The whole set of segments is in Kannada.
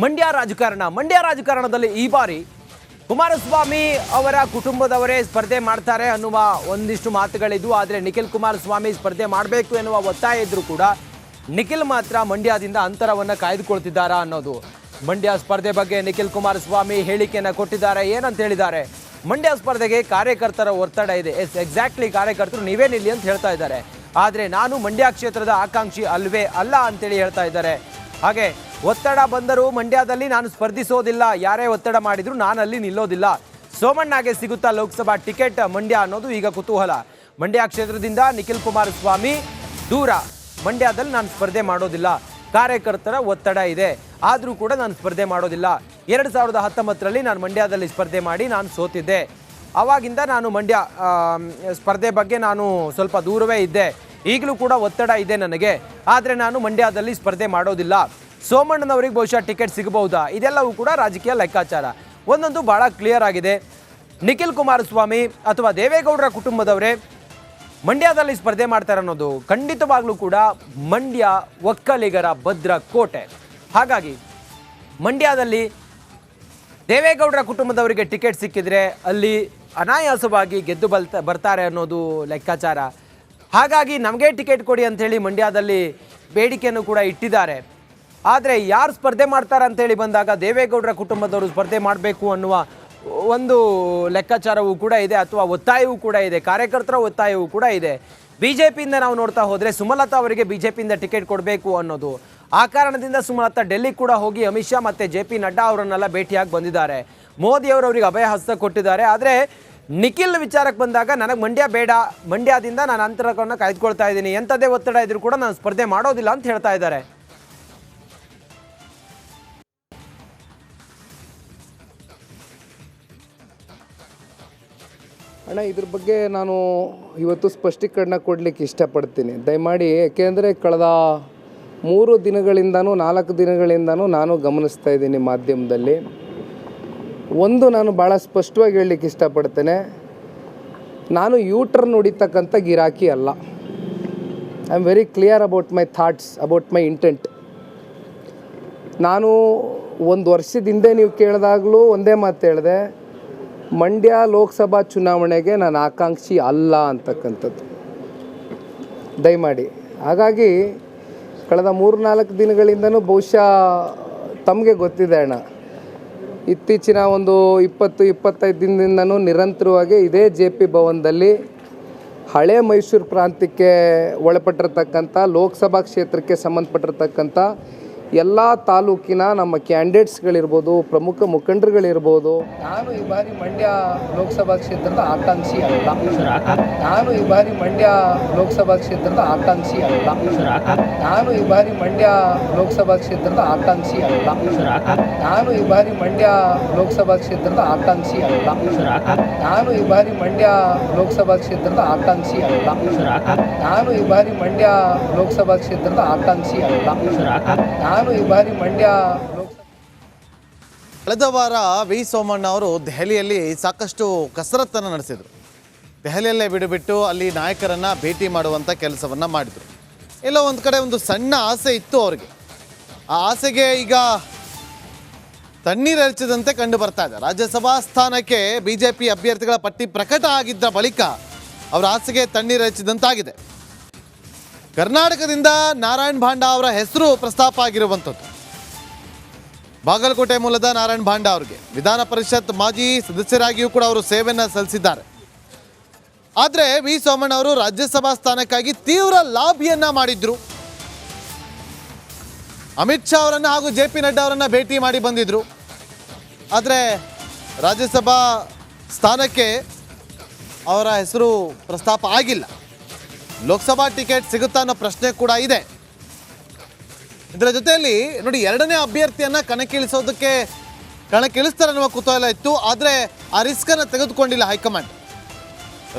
ಮಂಡ್ಯ ರಾಜಕಾರಣದಲ್ಲಿ ಈ ಬಾರಿ ಕುಮಾರಸ್ವಾಮಿ ಅವರ ಕುಟುಂಬದವರೇ ಸ್ಪರ್ಧೆ ಮಾಡ್ತಾರೆ ಅನ್ನುವ ಒಂದಿಷ್ಟು ಮಾತುಗಳಿದ್ದು, ಆದರೆ ನಿಖಿಲ್ ಕುಮಾರಸ್ವಾಮಿ ಸ್ಪರ್ಧೆ ಮಾಡಬೇಕು ಎನ್ನುವ ಒತ್ತಾಯ ಇದ್ರೂ ಕೂಡ ನಿಖಿಲ್ ಮಾತ್ರ ಮಂಡ್ಯದಿಂದ ಅಂತರವನ್ನು ಕಾಯ್ದುಕೊಳ್ತಿದ್ದಾರಾ ಅನ್ನೋದು. ಮಂಡ್ಯ ಸ್ಪರ್ಧೆ ಬಗ್ಗೆ ನಿಖಿಲ್ ಕುಮಾರಸ್ವಾಮಿ ಹೇಳಿಕೆಯನ್ನು ಕೊಟ್ಟಿದ್ದಾರೆ. ಏನಂತ ಹೇಳಿದ್ದಾರೆ? ಮಂಡ್ಯ ಸ್ಪರ್ಧೆಗೆ ಕಾರ್ಯಕರ್ತರ ಒತ್ತಡ ಇದೆ. ಎಕ್ಸಾಕ್ಟ್ಲಿ ಕಾರ್ಯಕರ್ತರು ನೀವೇ ನಿಲ್ಲಿ ಅಂತ ಹೇಳ್ತಾ ಇದ್ದಾರೆ. ಆದರೆ ನಾನು ಮಂಡ್ಯ ಕ್ಷೇತ್ರದ ಆಕಾಂಕ್ಷಿ ಅಲ್ಲ ಅಂತೇಳಿ ಹೇಳ್ತಾ ಇದ್ದಾರೆ. ಹಾಗೆ ಒತ್ತಡ ಬಂದರೂ ಮಂಡ್ಯದಲ್ಲಿ ನಾನು ಸ್ಪರ್ಧಿಸೋದಿಲ್ಲ, ಯಾರೇ ಒತ್ತಡ ಮಾಡಿದ್ರು ನಾನು ಅಲ್ಲಿ ನಿಲ್ಲೋದಿಲ್ಲ. ಸೋಮಣ್ಣಗೆ ಸಿಗುತ್ತಾ ಲೋಕಸಭಾ ಟಿಕೆಟ್ ಮಂಡ್ಯ ಅನ್ನೋದು ಈಗ ಕುತೂಹಲ. ಮಂಡ್ಯ ಕ್ಷೇತ್ರದಿಂದ ನಿಖಿಲ್ ಕುಮಾರಸ್ವಾಮಿ ದೂರ, ಮಂಡ್ಯದಲ್ಲಿ ನಾನು ಸ್ಪರ್ಧೆ ಮಾಡೋದಿಲ್ಲ, ಕಾರ್ಯಕರ್ತರ ಒತ್ತಡ ಇದೆ, ಆದರೂ ಕೂಡ ನಾನು ಸ್ಪರ್ಧೆ ಮಾಡೋದಿಲ್ಲ. 2019ರಲ್ಲಿ ನಾನು ಮಂಡ್ಯದಲ್ಲಿ ಸ್ಪರ್ಧೆ ಮಾಡಿ ನಾನು ಸೋತಿದ್ದೆ. ಆವಾಗಿಂದ ನಾನು ಮಂಡ್ಯ ಸ್ಪರ್ಧೆ ಬಗ್ಗೆ ನಾನು ಸ್ವಲ್ಪ ದೂರವೇ ಇದ್ದೆ. ಈಗಲೂ ಕೂಡ ಒತ್ತಡ ಇದೆ ನನಗೆ, ಆದರೆ ನಾನು ಮಂಡ್ಯದಲ್ಲಿ ಸ್ಪರ್ಧೆ ಮಾಡೋದಿಲ್ಲ. ಸೋಮಣ್ಣನವರಿಗೆ ಬಹುಶಃ ಟಿಕೆಟ್ ಸಿಗಬಹುದಾ? ಇದೆಲ್ಲವೂ ಕೂಡ ರಾಜಕೀಯ ಲೆಕ್ಕಾಚಾರ. ಒಂದೊಂದು ಭಾಳ ಕ್ಲಿಯರ್ ಆಗಿದೆ. ನಿಖಿಲ್ ಕುಮಾರಸ್ವಾಮಿ ಅಥವಾ ದೇವೇಗೌಡರ ಕುಟುಂಬದವರೇ ಮಂಡ್ಯದಲ್ಲಿ ಸ್ಪರ್ಧೆ ಮಾಡ್ತಾರೆ ಅನ್ನೋದು ಖಂಡಿತವಾಗ್ಲೂ ಕೂಡ ಮಂಡ್ಯ ಒಕ್ಕಲಿಗರ ಭದ್ರ ಕೋಟೆ. ಹಾಗಾಗಿ ಮಂಡ್ಯದಲ್ಲಿ ದೇವೇಗೌಡರ ಕುಟುಂಬದವರಿಗೆ ಟಿಕೆಟ್ ಸಿಕ್ಕಿದ್ರೆ ಅಲ್ಲಿ ಅನಾಯಾಸವಾಗಿ ಗೆದ್ದು ಬರ್ತಾರೆ ಅನ್ನೋದು ಲೆಕ್ಕಾಚಾರ. ಹಾಗಾಗಿ ನಮಗೆ ಟಿಕೆಟ್ ಕೊಡಿ ಅಂಥೇಳಿ ಮಂಡ್ಯದಲ್ಲಿ ಬೇಡಿಕೆಯನ್ನು ಕೂಡ ಇಟ್ಟಿದ್ದಾರೆ. ಆದರೆ ಯಾರು ಸ್ಪರ್ಧೆ ಮಾಡ್ತಾರೆ ಅಂತೇಳಿ ಬಂದಾಗ ದೇವೇಗೌಡರ ಕುಟುಂಬದವರು ಸ್ಪರ್ಧೆ ಮಾಡಬೇಕು ಅನ್ನುವ ಒಂದು ಲೆಕ್ಕಾಚಾರವೂ ಕೂಡ ಇದೆ, ಅಥವಾ ಒತ್ತಾಯವೂ ಕೂಡ ಇದೆ, ಕಾರ್ಯಕರ್ತರ ಒತ್ತಾಯವೂ ಕೂಡ ಇದೆ. BJPಯಿಂದ ನಾವು ನೋಡ್ತಾ ಹೋದರೆ ಸುಮಲತಾ ಅವರಿಗೆ BJPಯಿಂದ ಟಿಕೆಟ್ ಕೊಡಬೇಕು ಅನ್ನೋದು. ಆ ಕಾರಣದಿಂದ ಸುಮಲತಾ ಡೆಲ್ಲಿ ಕೂಡ ಹೋಗಿ ಅಮಿತ್ ಶಾ ಮತ್ತು JP ನಡ್ಡಾ ಅವರನ್ನೆಲ್ಲ ಭೇಟಿಯಾಗಿ ಬಂದಿದ್ದಾರೆ. ಮೋದಿಯವರು ಅವರಿಗೆ ಅಭಯ ಹಸ್ತ ಕೊಟ್ಟಿದ್ದಾರೆ. ಆದರೆ ನಿಖಿಲ್ ವಿಚಾರಕ್ಕೆ ಬಂದಾಗ ನನಗೆ ಮಂಡ್ಯ ಬೇಡ, ಮಂಡ್ಯದಿಂದ ನಾನು ಅಂತರವನ್ನು ಕಾಯ್ದುಕೊಳ್ತಾ ಇದ್ದೀನಿ, ಎಂಥದೇ ಒತ್ತಡ ಇದ್ರೂ ಕೂಡ ನಾನು ಸ್ಪರ್ಧೆ ಮಾಡೋದಿಲ್ಲ ಅಂತ ಹೇಳ್ತಾ ಇದ್ದಾರೆ. ಅಣ್ಣ, ಇದ್ರ ಬಗ್ಗೆ ನಾನು ಇವತ್ತು ಸ್ಪಷ್ಟೀಕರಣ ಕೊಡಲಿಕ್ಕೆ ಇಷ್ಟಪಡ್ತೀನಿ, ದಯಮಾಡಿ. ಏಕೆಂದರೆ ಕಳೆದ 3 ದಿನಗಳಿಂದನೂ 4 ದಿನಗಳಿಂದನೂ ನಾನು ಗಮನಿಸ್ತಾ ಇದ್ದೀನಿ ಮಾಧ್ಯಮದಲ್ಲಿ. ಒಂದು ನಾನು ಭಾಳ ಸ್ಪಷ್ಟವಾಗಿ ಹೇಳಲಿಕ್ಕೆ ಇಷ್ಟಪಡ್ತೇನೆ, ನಾನು ಯೂಟರ್ನ್ ಹೊಡಿತಕ್ಕಂಥ ಗಿರಾಕಿ ಅಲ್ಲ. I am very clear about my thoughts, about my intent. ನಾನು 1 ವರ್ಷದ ಹಿಂದೆ ನೀವು ಕೇಳಿದಾಗಲೂ ಒಂದೇ ಮಾತು ಹೇಳಿದೆ, ಮಂಡ್ಯ ಲೋಕಸಭಾ ಚುನಾವಣೆಗೆ ನಾನು ಆಕಾಂಕ್ಷಿ ಅಲ್ಲ ಅಂತಕ್ಕಂಥದ್ದು, ದಯಮಾಡಿ. ಹಾಗಾಗಿ ಕಳೆದ 3-4 ದಿನಗಳಿಂದನೂ ಬಹುಶಃ ತಮಗೆ ಗೊತ್ತಿದೆ ಅಣ್ಣ, ಇತ್ತೀಚಿನ ಒಂದು 20-25 ದಿನದಿಂದನೂ ನಿರಂತರವಾಗಿ ಇದೇ JP ಭವನದಲ್ಲಿ ಹಳೆ ಮೈಸೂರು ಪ್ರಾಂತ್ಯಕ್ಕೆ ಒಳಪಟ್ಟಿರ್ತಕ್ಕಂಥ ಲೋಕಸಭಾ ಕ್ಷೇತ್ರಕ್ಕೆ ಸಂಬಂಧಪಟ್ಟಿರ್ತಕ್ಕಂಥ ಎಲ್ಲ ತಾಲೂಕಿನ ನಮ್ಮ ಕ್ಯಾಂಡಿಡೇಟ್ಸ್ಗಳಿರ್ಬೋದು, ಪ್ರಮುಖ ಮುಖಂಡರುಗಳಿರ್ಬೋದು, ನಾನು ಈ ಬಾರಿ ಮಂಡ್ಯ ಲೋಕಸಭಾ ಕ್ಷೇತ್ರದ ಆಕಾಂಕ್ಷಿ ಅಲ್ಲ, ನಾನು ಈ ಬಾರಿ ಮಂಡ್ಯ ಲೋಕಸಭಾ ಕ್ಷೇತ್ರದ ಆಕಾಂಕ್ಷಿ ಅಲ್ಲ, ನಾನು ಈ ಬಾರಿ ಮಂಡ್ಯ ಲೋಕಸಭಾ ಕ್ಷೇತ್ರದ ಆಕಾಂಕ್ಷಿ ಅಲ್ಲ, ನಾನು ಈ ಬಾರಿ ಮಂಡ್ಯ ಲೋಕಸಭಾ ಕ್ಷೇತ್ರದ ಆಕಾಂಕ್ಷಿ ಅಲ್ಲ, ನಾನು ಈ ಬಾರಿ ಮಂಡ್ಯ ಲೋಕಸಭಾ ಕ್ಷೇತ್ರದ ಆಕಾಂಕ್ಷಿ ಅಲ್ಲ, ನಾನು ಈ ಬಾರಿ ಮಂಡ್ಯ ಲೋಕಸಭಾ ಕ್ಷೇತ್ರದ ಆಕಾಂಕ್ಷಿ ಅಲ್ಲ, ನಾನು ಈ ಬಾರಿ ಮಂಡ್ಯ. ಕಳೆದ ವಾರ ವಿ ಸೋಮಣ್ಣ ಅವರು ದೆಹಲಿಯಲ್ಲಿ ಸಾಕಷ್ಟು ಕಸರತ್ತನ್ನು ನಡೆಸಿದರು. ದೆಹಲಿಯಲ್ಲೇ ಬಿಡುಬಿಟ್ಟು ಅಲ್ಲಿ ನಾಯಕರನ್ನು ಭೇಟಿ ಮಾಡುವಂಥ ಕೆಲಸವನ್ನು ಮಾಡಿದರು. ಎಲ್ಲೋ ಒಂದು ಕಡೆ ಒಂದು ಸಣ್ಣ ಆಸೆ ಇತ್ತು ಅವರಿಗೆ. ಆ ಆಸೆಗೆ ಈಗ ತಣ್ಣೀರು ಎರಚಿದಂತೆ ಕಂಡು ಬರ್ತಾ ಇದೆ. ರಾಜ್ಯಸಭಾ ಸ್ಥಾನಕ್ಕೆ BJP ಅಭ್ಯರ್ಥಿಗಳ ಪಟ್ಟಿ ಪ್ರಕಟ ಆಗಿದ್ದ ಬಳಿಕ ಅವರ ಆಸೆಗೆ ತಣ್ಣೀರು ಎರಚಿದಂತಾಗಿದೆ. ಕರ್ನಾಟಕದಿಂದ ನಾರಾಯಣ್ ಭಾಂಡಾ ಅವರ ಹೆಸರು ಪ್ರಸ್ತಾಪ ಆಗಿರುವಂಥದ್ದು. ಬಾಗಲಕೋಟೆ ಮೂಲದ ನಾರಾಯಣ್ ಭಾಂಡಾ ಅವರಿಗೆ ವಿಧಾನ ಪರಿಷತ್ ಮಾಜಿ ಸದಸ್ಯರಾಗಿಯೂ ಕೂಡ ಅವರು ಸೇವೆಯನ್ನು ಸಲ್ಲಿಸಿದ್ದಾರೆ. ಆದರೆ ವಿ ಸೋಮಣ್ಣ ಅವರು ರಾಜ್ಯಸಭಾ ಸ್ಥಾನಕ್ಕಾಗಿ ತೀವ್ರ ಲಾಬಿಯನ್ನ ಮಾಡಿದ್ರು. ಅಮಿತ್ ಶಾ ಅವರನ್ನು ಹಾಗೂ JP ನಡ್ಡಾ ಅವರನ್ನು ಭೇಟಿ ಮಾಡಿ ಬಂದಿದ್ರು. ಆದರೆ ರಾಜ್ಯಸಭಾ ಸ್ಥಾನಕ್ಕೆ ಅವರ ಹೆಸರು ಪ್ರಸ್ತಾಪ ಆಗಿಲ್ಲ. ಲೋಕಸಭಾ ಟಿಕೆಟ್ ಸಿಗುತ್ತಾ ಅನ್ನೋ ಪ್ರಶ್ನೆ ಕೂಡ ಇದೆ. ಇದರ ಜೊತೆಯಲ್ಲಿ ನೋಡಿ, 2ನೇ ಅಭ್ಯರ್ಥಿಯನ್ನು ಕಣಕ್ಕಿಳಿಸ್ತಾರೆ ಅನ್ನುವ ಕುತೂಹಲ ಇತ್ತು. ಆದರೆ ಆ ರಿಸ್ಕನ್ನು ತೆಗೆದುಕೊಂಡಿಲ್ಲ ಹೈಕಮಾಂಡ್.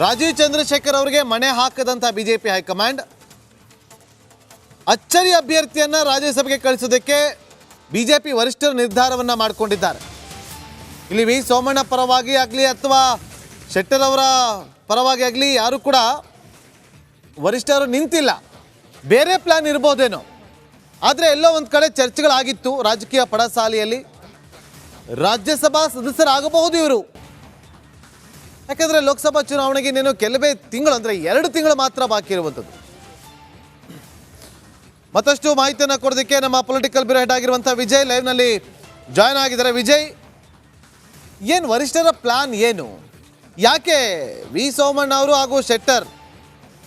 ರಾಜೀವ್ ಚಂದ್ರಶೇಖರ್ ಅವರಿಗೆ ಮಣೆ ಹಾಕದಂಥ BJP ಹೈಕಮಾಂಡ್ ಅಚ್ಚರಿ ಅಭ್ಯರ್ಥಿಯನ್ನು ರಾಜ್ಯಸಭೆಗೆ ಕಳಿಸೋದಕ್ಕೆ BJP ವರಿಷ್ಠರು ನಿರ್ಧಾರವನ್ನು ಮಾಡಿಕೊಂಡಿದ್ದಾರೆ. ಇಲ್ಲಿ ವಿ ಸೋಮಣ್ಣ ಪರವಾಗಿ ಆಗಲಿ ಅಥವಾ ಶೆಟ್ಟರ್ ಅವರ ಪರವಾಗಿ ಆಗಲಿ ಯಾರು ಕೂಡ ವರಿಷ್ಠರು ನಿಂತಿಲ್ಲ. ಬೇರೆ ಪ್ಲಾನ್ ಇರ್ಬೋದೇನೋ. ಆದರೆ ಎಲ್ಲೋ ಒಂದು ಕಡೆ ಚರ್ಚೆಗಳಾಗಿತ್ತು ರಾಜಕೀಯ ಪಡಸಾಲೆಯಲ್ಲಿ, ರಾಜ್ಯಸಭಾ ಸದಸ್ಯರಾಗಬಹುದು ಇವರು. ಯಾಕಂದರೆ ಲೋಕಸಭಾ ಚುನಾವಣೆಗೆ ಇನ್ನೇನು ಕೆಲವೇ ತಿಂಗಳು, ಅಂದರೆ 2 ತಿಂಗಳು ಮಾತ್ರ ಬಾಕಿ ಇರುವಂಥದ್ದು. ಮತ್ತಷ್ಟು ಮಾಹಿತಿಯನ್ನು ಕೊಡೋದಕ್ಕೆ ನಮ್ಮ ಪೊಲಿಟಿಕಲ್ ಬ್ಯೂರೋ ಹೆಡ್ ಆಗಿರುವಂಥ ವಿಜಯ್ ಲೈವ್ನಲ್ಲಿ ಜಾಯ್ನ್ ಆಗಿದ್ದಾರೆ. ವಿಜಯ್, ಏನು ವರಿಷ್ಠರ ಪ್ಲಾನ್ ಏನು? ಯಾಕೆ ವಿ ಸೋಮಣ್ಣ ಅವರು ಹಾಗೂ ಶೆಟ್ಟರ್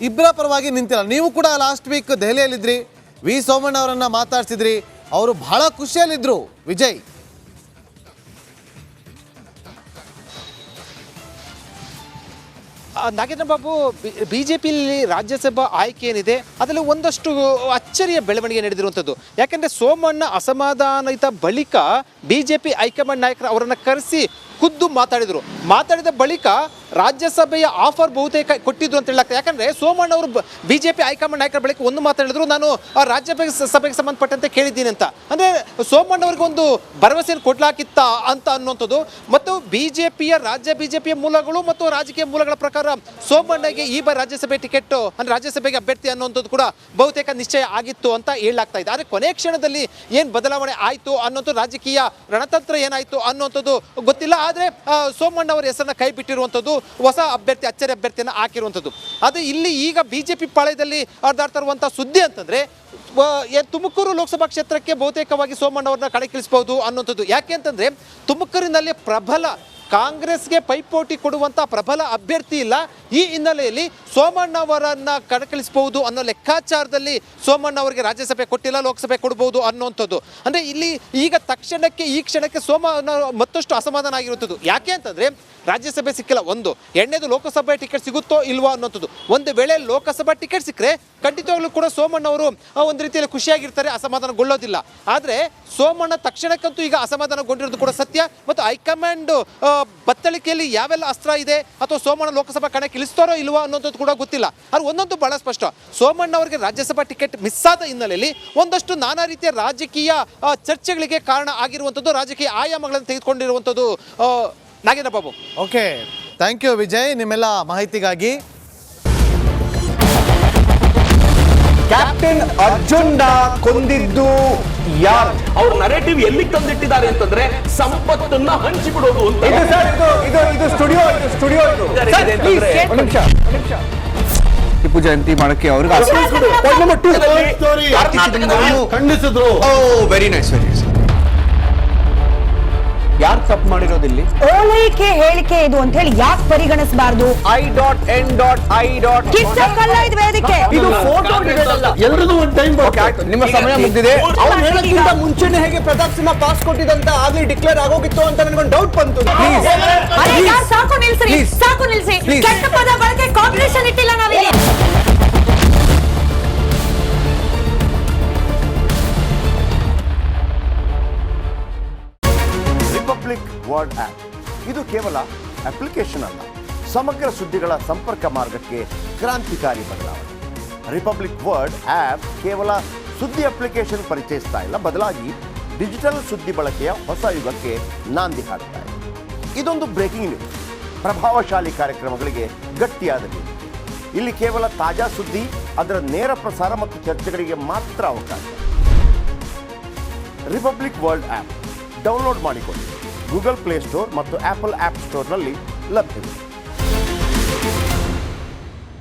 ಇಬ್ಬರ ಪರವಾಗಿ ನಿಂತಿಲ್ಲ? ನೀವು ಕೂಡ ಲಾಸ್ಟ್ ವೀಕ್ ದೆಹಲಿಯಲ್ಲಿದ್ರಿ, ವಿ ಸೋಮಣ್ಣ ಅವರನ್ನು ಮಾತಾಡ್ಸಿದ್ರಿ, ಅವರು ಬಹಳ ಖುಷಿಯಲ್ಲಿದ್ದರು. ವಿಜಯ್, ನಾಗೇಂದ್ರ ಬಾಬು, ಬಿಜೆಪಿಯಲ್ಲಿ ರಾಜ್ಯಸಭಾ ಆಯ್ಕೆ ಏನಿದೆ ಅದರಲ್ಲಿ ಒಂದಷ್ಟು ಅಚ್ಚರಿಯ ಬೆಳವಣಿಗೆ ನಡೆದಿರುವಂಥದ್ದು. ಯಾಕೆಂದರೆ ಸೋಮಣ್ಣ ಅಸಮಾಧಾನಿತ ಬಳಿಕ ಬಿಜೆಪಿ ಹೈಕಮಾಂಡ್ ನಾಯಕರು ಅವರನ್ನು ಕರೆಸಿ ಖುದ್ದು ಮಾತಾಡಿದ ಬಳಿಕ ರಾಜ್ಯಸಭೆಯ ಆಫರ್ ಬಹುತೇಕ ಕೊಟ್ಟಿದ್ರು ಅಂತ ಹೇಳಲಾಗ್ತದೆ. ಯಾಕಂದರೆ ಸೋಮಣ್ಣ ಅವರು ಬಿಜೆಪಿ ಹೈಕಮಾಂಡ್ ನಾಯಕರ ಬಳಿಕ ಒಂದು ಮಾತಾಡಿದ್ರು, ನಾನು ರಾಜ್ಯಸಭೆಗೆ ಸಂಬಂಧಪಟ್ಟಂತೆ ಕೇಳಿದ್ದೀನಿ ಅಂತ. ಅಂದರೆ ಸೋಮಣ್ಣ ಅವ್ರಿಗೆ ಒಂದು ಭರವಸೆಯನ್ನು ಕೊಡ್ಲಾಕಿತ್ತ ಅಂತ ಅನ್ನುವಂಥದ್ದು. ಮತ್ತು ರಾಜ್ಯ ಬಿಜೆಪಿಯ ಮೂಲಗಳು ಮತ್ತು ರಾಜಕೀಯ ಮೂಲಗಳ ಪ್ರಕಾರ ಸೋಮಣ್ಣಗೆ ಈ ಬಾರಿ ರಾಜ್ಯಸಭೆ ಟಿಕೆಟ್, ಅಂದರೆ ರಾಜ್ಯಸಭೆಗೆ ಅಭ್ಯರ್ಥಿ ಅನ್ನುವಂಥದ್ದು ಕೂಡ ಬಹುತೇಕ ನಿಶ್ಚಯ ಆಗಿತ್ತು ಅಂತ ಹೇಳಲಾಗ್ತಾ ಇದೆ. ಆದರೆ ಕೊನೆ ಕ್ಷಣದಲ್ಲಿ ಏನು ಬದಲಾವಣೆ ಆಯಿತು ಅನ್ನೋದು, ರಾಜಕೀಯ ರಣತಂತ್ರ ಏನಾಯಿತು ಅನ್ನುವಂಥದ್ದು ಗೊತ್ತಿಲ್ಲ. ಆದರೆ ಸೋಮಣ್ಣ ಅವರ ಹೆಸರನ್ನ ಕೈ ಬಿಟ್ಟಿರುವಂಥದ್ದು, ಹೊಸ ಅಭ್ಯರ್ಥಿ, ಅಚ್ಚರಿ ಅಭ್ಯರ್ಥಿಯನ್ನು ಹಾಕಿರುವಂಥದ್ದು. ಆದರೆ ಇಲ್ಲಿ ಈಗ ಬಿಜೆಪಿ ಪಾಳ್ಯದಲ್ಲಿ ಹರಿದಾಡ್ತಾ ಇರುವಂಥ ಸುದ್ದಿ ಅಂತಂದರೆ, ತುಮಕೂರು ಲೋಕಸಭಾ ಕ್ಷೇತ್ರಕ್ಕೆ ಬಹುತೇಕವಾಗಿ ಸೋಮಣ್ಣ ಅವ್ರನ್ನ ಕಣಕ್ಕಿಳಿಸಬಹುದು ಅನ್ನುವಂಥದ್ದು. ಯಾಕೆ ಅಂತಂದರೆ ತುಮಕೂರಿನಲ್ಲಿ ಪ್ರಬಲ ಕಾಂಗ್ರೆಸ್ಗೆ ಪೈಪೋಟಿ ಕೊಡುವಂಥ ಪ್ರಬಲ ಅಭ್ಯರ್ಥಿ ಇಲ್ಲ. ಈ ಹಿನ್ನೆಲೆಯಲ್ಲಿ ಸೋಮಣ್ಣ ಅವರನ್ನು ಕಣಕ್ಕಿಳಿಸಬಹುದು ಅನ್ನೋ ಲೆಕ್ಕಾಚಾರದಲ್ಲಿ ಸೋಮಣ್ಣ ಅವರಿಗೆ ರಾಜ್ಯಸಭೆ ಕೊಟ್ಟಿಲ್ಲ, ಲೋಕಸಭೆ ಕೊಡಬಹುದು ಅನ್ನುವಂಥದ್ದು. ಅಂದರೆ ಇಲ್ಲಿ ಈಗ ತಕ್ಷಣಕ್ಕೆ ಈ ಕ್ಷಣಕ್ಕೆ ಸೋಮಣ್ಣ ಮತ್ತಷ್ಟು ಅಸಮಾಧಾನ ಆಗಿರುವಂಥದ್ದು. ಯಾಕೆ ಅಂತಂದರೆ ರಾಜ್ಯಸಭೆ ಸಿಕ್ಕಿಲ್ಲ, ಒಂದು. ಎರಡನೇದು ಲೋಕಸಭೆ ಟಿಕೆಟ್ ಸಿಗುತ್ತೋ ಇಲ್ವೋ ಅನ್ನೋಂಥದ್ದು. ಒಂದು ವೇಳೆ ಲೋಕಸಭಾ ಟಿಕೆಟ್ ಸಿಕ್ಕರೆ ಖಂಡಿತವಾಗ್ಲೂ ಕೂಡ ಸೋಮಣ್ಣ ಅವರು ಒಂದು ರೀತಿಯಲ್ಲಿ ಖುಷಿಯಾಗಿರ್ತಾರೆ, ಅಸಮಾಧಾನಗೊಳ್ಳೋದಿಲ್ಲ. ಆದರೆ ಸೋಮಣ್ಣ ತಕ್ಷಣಕ್ಕಂತೂ ಈಗ ಅಸಮಾಧಾನಗೊಂಡಿರೋದು ಕೂಡ ಸತ್ಯ. ಮತ್ತು ಹೈಕಮಾಂಡ್ ಬತ್ತಳಿಕೆಯಲ್ಲಿ ಯಾವೆಲ್ಲ ಅಸ್ತ್ರ ಇದೆ ಅಥವಾ ಸೋಮಣ್ಣ ಲೋಕಸಭಾ ಕಣಕ್ಕೆ ಇಳಿಸ್ತಾರೋ ಇಲ್ವೋ ಅನ್ನೋದು ಕೂಡ ಗೊತ್ತಿಲ್ಲ. ಆದರೆ ಒಂದೊಂದು ಬಹಳ ಸ್ಪಷ್ಟ, ಸೋಮಣ್ಣ ಅವರಿಗೆ ರಾಜ್ಯಸಭಾ ಟಿಕೆಟ್ ಮಿಸ್ ಆದ ಹಿನ್ನೆಲೆಯಲ್ಲಿ ಒಂದಷ್ಟು ನಾನಾ ರೀತಿಯ ರಾಜಕೀಯ ಚರ್ಚೆಗಳಿಗೆ ಕಾರಣ ಆಗಿರುವಂಥದ್ದು, ರಾಜಕೀಯ ಆಯಾಮಗಳನ್ನು ತೆಗೆದುಕೊಂಡಿರುವಂಥದ್ದು. Nagendra Babu, okay, thank you Vijay ನಿಮ್ಮೆಲ್ಲ ಮಾಹಿತಿಗಾಗಿ. ಕ್ಯಾಪ್ಟನ್ ಅರ್ಜುನ್ ಕೊಂದಿದ್ದು ಯಾರು? ಅವ್ರ ನರೇಟಿವ್ ಎಲ್ಲಿ ತಂದಿಟ್ಟಿದ್ದಾರೆ ಅಂತಂದ್ರೆ ಸಂಪತ್ತನ್ನ ಹಂಚಿಬಿಡೋದು ಅಂತ. ಇದು ಸ್ಟುಡಿಯೋ ಟಿಪ್ಪು ಜಯಂತಿ ಮಾಡಕ್ಕೆ ಅವ್ರಿಗೆ ಖಂಡಿಸಿದ್ರು. Very nice. ಯಾರು ತಪ್ಪು ಮಾಡಿರೋದಿಲ್ಲಿ? ಓಲೈಕೆ ಹೇಳಿಕೆ ಇದು ಅಂತ ಹೇಳಿ ಯಾಕೆ ಪರಿಗಣಿಸಬಾರದು? I.N.I. ವೇದಿಕೆ ಇದು ಫೋಟೋ ಎಲ್ಲರಿಗೂ ಒಂದು ಟೈಮ್. ನಿಮ್ಮ ಸಮಯ ಮುಗಿದಿದೆ. ಅವ್ರು ಹೇಳೋಕ್ಕಿಂತ ಮುಂಚೆನೆ ಹೇಗೆ ಪ್ರತಾಪ್ ಸಿಂಹ ಪಾಸ್ ಕೊಟ್ಟಿದಂತ ಆಗ್ಲಿ ಡಿಕ್ಲೇರ್ ಆಗೋಗಿತ್ತು ಅಂತ ನನಗೊಂದು ಡೌಟ್ ಬಂತು. ಸಾಕು ನಿಲ್ಸಿ. ಕೆಟ್ಟ ಪದ ಬಳಕೆ ಕಾಂಬಿನೇಷನ್ ಇಟ್ಟಿಲ್ಲ ನಾವಿಲ್ಲಿ. ರಿಪಬ್ಲಿಕ್ ವರ್ಡ್ ಆಪ್ ಇದು ಕೇವಲ ಅಪ್ಲಿಕೇಶನ್ ಅಲ್ಲ, ಸಮಗ್ರ ಸುದ್ದಿಗಳ ಸಂಪರ್ಕ ಮಾರ್ಗಕ್ಕೆ ಕ್ರಾಂತಿಕಾರಿ ಬದಲಾವಣೆ. ರಿಪಬ್ಲಿಕ್ ವರ್ಡ್ ಆಪ್ ಕೇವಲ ಸುದ್ದಿ ಅಪ್ಲಿಕೇಶನ್ ಪರಿಚಯಿಸ್ತಾ ಇಲ್ಲ, ಬದಲಾಗಿ ಡಿಜಿಟಲ್ ಸುದ್ದಿ ಬಳಕೆಯ ಹೊಸ ಯುಗಕ್ಕೆ ನಾಂದಿ ಹಾಡ್ತಾ ಇದೆ. ಇದೊಂದು ಬ್ರೇಕಿಂಗ್ ನ್ಯೂಸ್, ಪ್ರಭಾವಶಾಲಿ ಕಾರ್ಯಕ್ರಮಗಳಿಗೆ ಗಟ್ಟಿಯಾದ ನ್ಯೂಸ್. ಇಲ್ಲಿ ಕೇವಲ ತಾಜಾ ಸುದ್ದಿ, ಅದರ ನೇರ ಪ್ರಸಾರ ಮತ್ತು ಚರ್ಚೆಗಳಿಗೆ ಮಾತ್ರ ಅವಕಾಶ. ರಿಪಬ್ಲಿಕ್ ವರ್ಲ್ಡ್ ಆ್ಯಪ್ ಡೌನ್ಲೋಡ್ ಮಾಡಿಕೊಳ್ಳಿ. ಗೂಗಲ್ ಪ್ಲೇಸ್ಟೋರ್ ಮತ್ತು ಆಪಲ್ ಆ್ಯಪ್ ಸ್ಟೋರ್ನಲ್ಲಿ ಲಭ್ಯವಿದೆ.